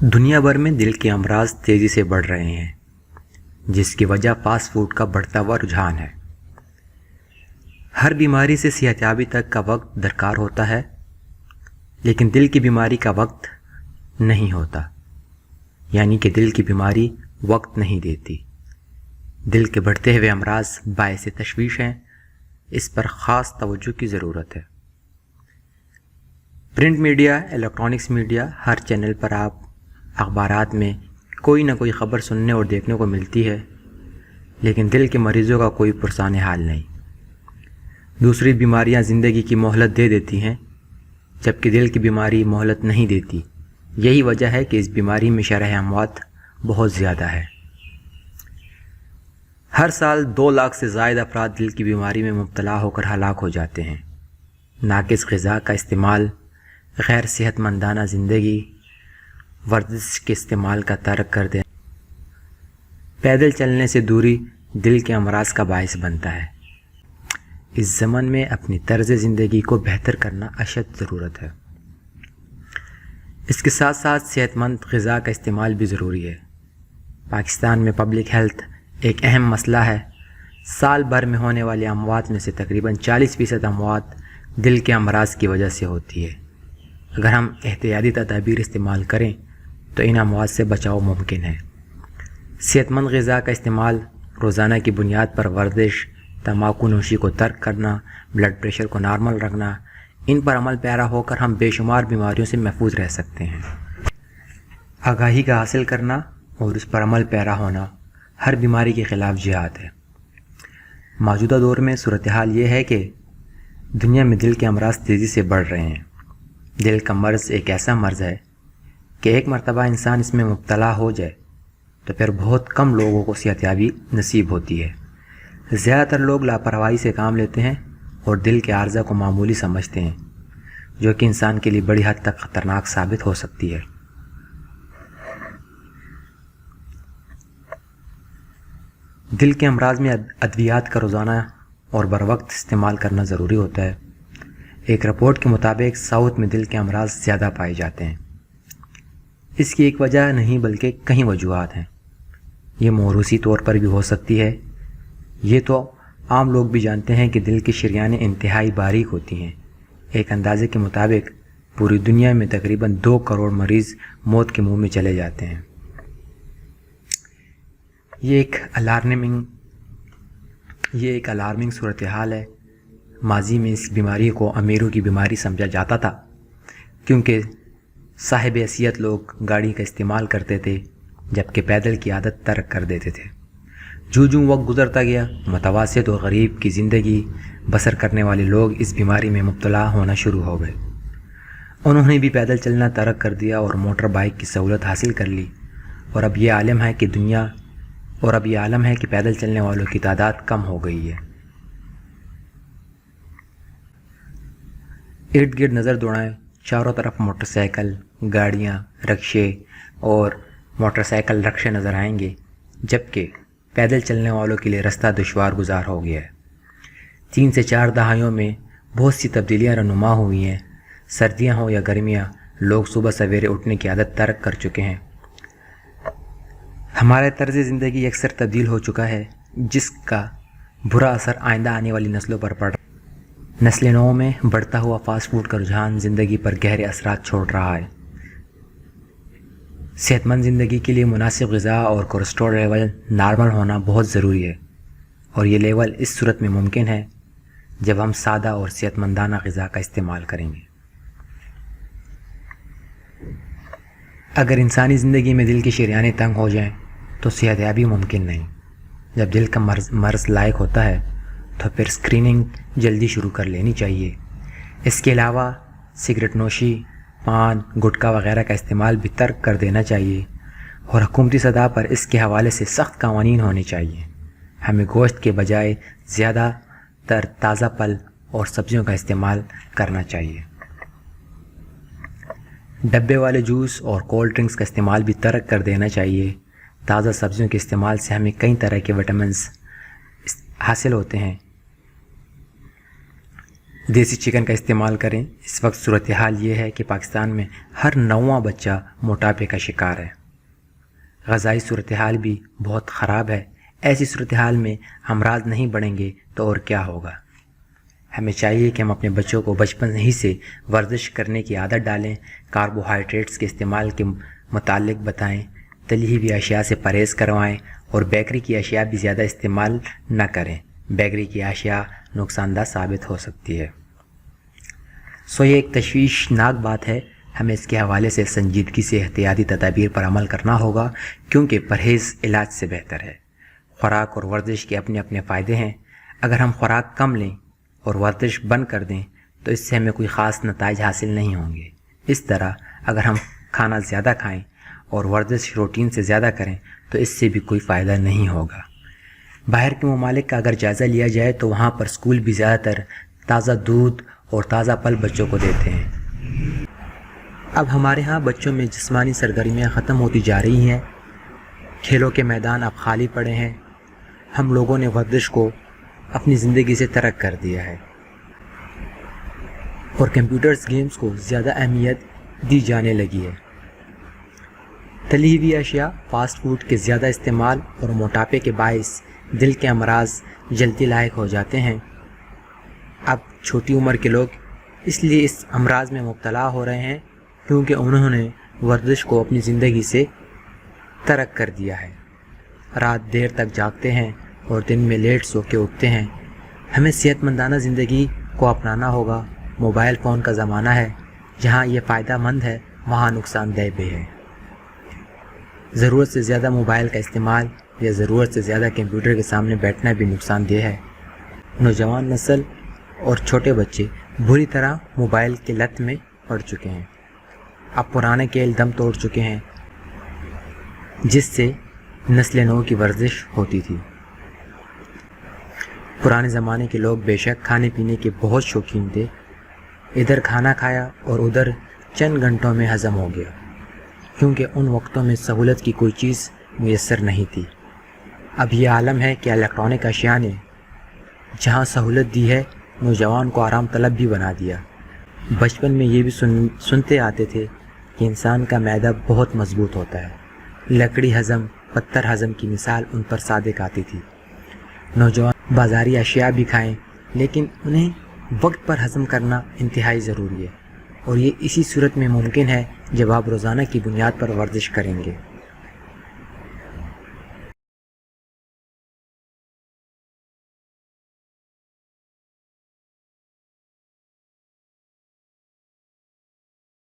دنیا بھر میں دل کے امراض تیزی سے بڑھ رہے ہیں، جس کی وجہ فاسٹ فوڈ کا بڑھتا ہوا رجحان ہے۔ ہر بیماری سے صحت یابی تک کا وقت درکار ہوتا ہے، لیکن دل کی بیماری کا وقت نہیں ہوتا، یعنی کہ دل کی بیماری وقت نہیں دیتی۔ دل کے بڑھتے ہوئے امراض باعث تشویش ہیں، اس پر خاص توجہ کی ضرورت ہے۔ پرنٹ میڈیا، الیکٹرانکس میڈیا، ہر چینل پر آپ اخبارات میں کوئی نہ کوئی خبر سننے اور دیکھنے کو ملتی ہے، لیکن دل کے مریضوں کا کوئی پرسان حال نہیں۔ دوسری بیماریاں زندگی کی مہلت دے دیتی ہیں، جبکہ دل کی بیماری مہلت نہیں دیتی۔ یہی وجہ ہے کہ اس بیماری میں شرح اموات بہت زیادہ ہے۔ ہر سال 2 لاکھ سے زائد افراد دل کی بیماری میں مبتلا ہو کر ہلاک ہو جاتے ہیں۔ ناقص غذا کا استعمال، غیر صحت مندانہ زندگی، ورزش کے استعمال کا ترک کر دینا، پیدل چلنے سے دوری دل کے امراض کا باعث بنتا ہے۔ اس زمن میں اپنی طرز زندگی کو بہتر کرنا اشد ضرورت ہے۔ اس کے ساتھ ساتھ صحت مند غذا کا استعمال بھی ضروری ہے۔ پاکستان میں پبلک ہیلتھ ایک اہم مسئلہ ہے۔ سال بھر میں ہونے والی اموات میں سے تقریباً 40% اموات دل کے امراض کی وجہ سے ہوتی ہے۔ اگر ہم احتیاطی تدابیر استعمال کریں تو ان اموات سے بچاؤ ممکن ہے۔ صحت مند غذا کا استعمال، روزانہ کی بنیاد پر ورزش، تمباکو نوشی کو ترک کرنا، بلڈ پریشر کو نارمل رکھنا، ان پر عمل پیرا ہو کر ہم بے شمار بیماریوں سے محفوظ رہ سکتے ہیں۔ آگاہی کا حاصل کرنا اور اس پر عمل پیرا ہونا ہر بیماری کے خلاف جہاد ہے۔ موجودہ دور میں صورتحال یہ ہے کہ دنیا میں دل کے امراض تیزی سے بڑھ رہے ہیں۔ دل کا مرض ایک ایسا مرض ہے کہ ایک مرتبہ انسان اس میں مبتلا ہو جائے تو پھر بہت کم لوگوں کو صحت یابی نصیب ہوتی ہے۔ زیادہ تر لوگ لاپرواہی سے کام لیتے ہیں اور دل کے عارضہ کو معمولی سمجھتے ہیں، جو کہ انسان کے لیے بڑی حد تک خطرناک ثابت ہو سکتی ہے۔ دل کے امراض میں ادویات کا روزانہ اور بر وقت استعمال کرنا ضروری ہوتا ہے۔ ایک رپورٹ کے مطابق ساؤتھ میں دل کے امراض زیادہ پائے جاتے ہیں۔ اس کی ایک وجہ نہیں بلکہ کئی وجوہات ہیں۔ یہ موروثی طور پر بھی ہو سکتی ہے۔ یہ تو عام لوگ بھی جانتے ہیں کہ دل کی شریانیں انتہائی باریک ہوتی ہیں۔ ایک اندازے کے مطابق پوری دنیا میں تقریباً 2 کروڑ مریض موت کے منہ میں چلے جاتے ہیں۔ یہ ایک الارمنگ صورتحال ہے۔ ماضی میں اس بیماری کو امیروں کی بیماری سمجھا جاتا تھا، کیونکہ صاحب حیثیت لوگ گاڑی کا استعمال کرتے تھے، جبکہ پیدل کی عادت ترک کر دیتے تھے۔ جو وقت گزرتا گیا، متوسط اور غریب کی زندگی بسر کرنے والے لوگ اس بیماری میں مبتلا ہونا شروع ہو گئے۔ انہوں نے بھی پیدل چلنا ترک کر دیا اور موٹر بائیک کی سہولت حاصل کر لی، اور اب یہ عالم ہے کہ پیدل چلنے والوں کی تعداد کم ہو گئی ہے۔ ارد گرد نظر دوڑائیں، چاروں طرف موٹر سائیکل، گاڑیاں، رکشے اور موٹر سائیکل رکشے نظر آئیں گے، جبکہ پیدل چلنے والوں کے لیے راستہ دشوار گزار ہو گیا ہے۔ 3 سے 4 دہائیوں میں بہت سی تبدیلیاں رونما ہوئی ہیں۔ سردیاں ہوں یا گرمیاں، لوگ صبح سویرے اٹھنے کی عادت ترک کر چکے ہیں۔ ہمارے طرز زندگی اکثر تبدیل ہو چکا ہے، جس کا برا اثر آئندہ آنے والی نسلوں پر پڑ رہا ہے۔ نسل نو میں بڑھتا ہوا فاسٹ فوڈ کا رجحان زندگی پر گہرے اثرات چھوڑ رہا ہے۔ صحت مند زندگی کے لیے مناسب غذا اور کولیسٹرول لیول نارمل ہونا بہت ضروری ہے، اور یہ لیول اس صورت میں ممکن ہے جب ہم سادہ اور صحت مندانہ غذا کا استعمال کریں گے۔ اگر انسانی زندگی میں دل کی شریانیں تنگ ہو جائیں تو صحت یابی ممکن نہیں۔ جب دل کا مرض لائق ہوتا ہے تو پھر اسکریننگ جلدی شروع کر لینی چاہیے۔ اس کے علاوہ سگریٹ نوشی، پان، گٹکا وغیرہ کا استعمال بھی ترک کر دینا چاہیے، اور حکومتی سطح پر اس کے حوالے سے سخت قوانین ہونے چاہیے۔ ہمیں گوشت کے بجائے زیادہ تر تازہ پھل اور سبزیوں کا استعمال کرنا چاہیے۔ ڈبے والے جوس اور کولڈ ڈرنکس کا استعمال بھی ترک کر دینا چاہیے۔ تازہ سبزیوں کے استعمال سے ہمیں کئی طرح کے وٹامنس حاصل ہوتے ہیں۔ دیسی چکن کا استعمال کریں۔ اس وقت صورتحال یہ ہے کہ پاکستان میں ہر 9واں بچہ موٹاپے کا شکار ہے۔ غذائی صورتحال بھی بہت خراب ہے۔ ایسی صورتحال میں امراض نہیں بڑھیں گے تو اور کیا ہوگا؟ ہمیں چاہیے کہ ہم اپنے بچوں کو بچپن ہی سے ورزش کرنے کی عادت ڈالیں، کاربوہائیڈریٹس کے استعمال کے متعلق بتائیں، تلی ہوئی اشیاء سے پرہیز کروائیں اور بیکری کی اشیاء بھی زیادہ استعمال نہ کریں۔ بیکری کی اشیاء نقصان دہ ثابت ہو سکتی ہے۔ یہ ایک تشویشناک بات ہے۔ ہمیں اس کے حوالے سے سنجیدگی سے احتیاطی تدابیر پر عمل کرنا ہوگا، کیونکہ پرہیز علاج سے بہتر ہے۔ خوراک اور ورزش کے اپنے اپنے فائدے ہیں۔ اگر ہم خوراک کم لیں اور ورزش بند کر دیں تو اس سے ہمیں کوئی خاص نتائج حاصل نہیں ہوں گے۔ اس طرح اگر ہم کھانا زیادہ کھائیں اور ورزش روٹین سے زیادہ کریں تو اس سے بھی کوئی فائدہ نہیں ہوگا۔ باہر کے ممالک کا اگر جائزہ لیا جائے تو وہاں پر اسکول بھی زیادہ تر تازہ دودھ اور تازہ پھل بچوں کو دیتے ہیں۔ اب ہمارے ہاں بچوں میں جسمانی سرگرمیاں ختم ہوتی جا رہی ہیں، کھیلوں کے میدان اب خالی پڑے ہیں۔ ہم لوگوں نے ورزش کو اپنی زندگی سے ترک کر دیا ہے اور کمپیوٹرز گیمز کو زیادہ اہمیت دی جانے لگی ہے۔ تلی ہوئی اشیاء، فاسٹ فوڈ کے زیادہ استعمال اور موٹاپے کے باعث دل کے امراض جلدی لاحق ہو جاتے ہیں۔ اب چھوٹی عمر کے لوگ اس لیے اس امراض میں مبتلا ہو رہے ہیں کیونکہ انہوں نے ورزش کو اپنی زندگی سے ترک کر دیا ہے۔ رات دیر تک جاگتے ہیں اور دن میں لیٹ سو کے اٹھتے ہیں۔ ہمیں صحت مندانہ زندگی کو اپنانا ہوگا۔ موبائل فون کا زمانہ ہے، جہاں یہ فائدہ مند ہے وہاں نقصان دہ بھی ہے۔ ضرورت سے زیادہ موبائل کا استعمال یا ضرورت سے زیادہ کمپیوٹر کے سامنے بیٹھنا بھی نقصان دہ ہے۔ نوجوان نسل اور چھوٹے بچے بری طرح موبائل کے لت میں پڑ چکے ہیں۔ اب پرانے کھیل دم توڑ چکے ہیں جس سے نسل نو کی ورزش ہوتی تھی۔ پرانے زمانے کے لوگ بے شک کھانے پینے کے بہت شوقین تھے۔ ادھر کھانا کھایا اور ادھر چند گھنٹوں میں ہضم ہو گیا، کیونکہ ان وقتوں میں سہولت کی کوئی چیز میسر نہیں تھی۔ اب یہ عالم ہے کہ الیکٹرانک اشیاء نے جہاں سہولت دی ہے، نوجوان کو آرام طلب بھی بنا دیا۔ بچپن میں یہ بھی سنتے آتے تھے کہ انسان کا معدہ بہت مضبوط ہوتا ہے۔ لکڑی ہضم، پتھر ہضم کی مثال ان پر صادق آتی تھی۔ نوجوان بازاری اشیاء بھی کھائیں، لیکن انہیں وقت پر ہضم کرنا انتہائی ضروری ہے، اور یہ اسی صورت میں ممکن ہے جب آپ روزانہ کی بنیاد پر ورزش کریں گے۔